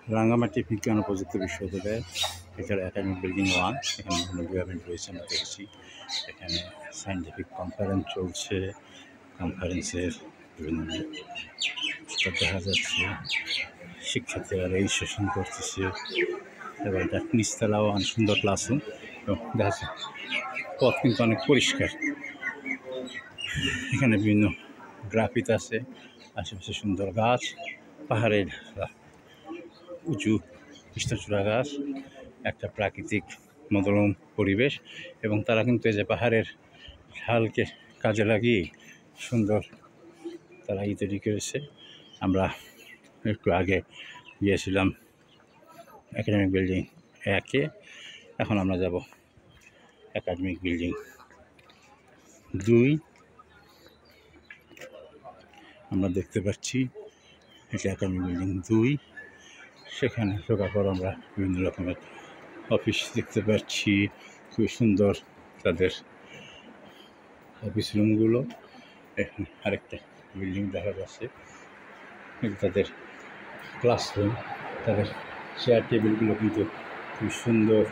রাঙ্গামাটি বিজ্ঞান ও প্রযুক্তি বিশ্ববিদ্যালয়, এছাড়া একাডেমিক বিল্ডিং 1। এখানে বিভিন্ন ডিপার্টমেন্ট রয়েছে, আমরা দেখেছি। এখানে সায়েন্টিফিক কনফারেন্স চলছে, কনফারেন্সের বিভিন্ন দেখা যাচ্ছে। শিক্ষার্থীরা রেজিস্ট্রেশন করতেছে। এবার এটা নিচতলাও অনেক সুন্দর ক্লাসরুম, এবং দেখা যাচ্ছে পথ কিন্তু অনেক পরিষ্কার। এখানে বিভিন্ন গ্রাফিক আছে, আশেপাশে সুন্দর গাছ, পাহাড়ের উঁচু কৃষ্ণচূড়া গাছ, একটা প্রাকৃতিক মনোরম পরিবেশ। এবং তারা কিন্তু এই যে পাহাড়ের ঢালকে কাজে লাগিয়ে সুন্দর তারা তৈরি করেছে। আমরা একটু আগে গিয়েছিলাম একাডেমিক বিল্ডিং 1-এ, এখন আমরা যাব একাডেমিক বিল্ডিং 2। আমরা দেখতে পাচ্ছি এটা একাডেমিক বিল্ডিং 2। সেখানে ঢোকার পর আমরা বিভিন্ন রকমের অফিস দেখতে পাচ্ছি, খুব সুন্দর তাদের অফিস রুমগুলো। এখানে আরেকটা বিল্ডিং দেখা যাচ্ছে, তাদের ক্লাসরুম, তাদের চেয়ার টেবিলগুলো কিন্তু খুব সুন্দর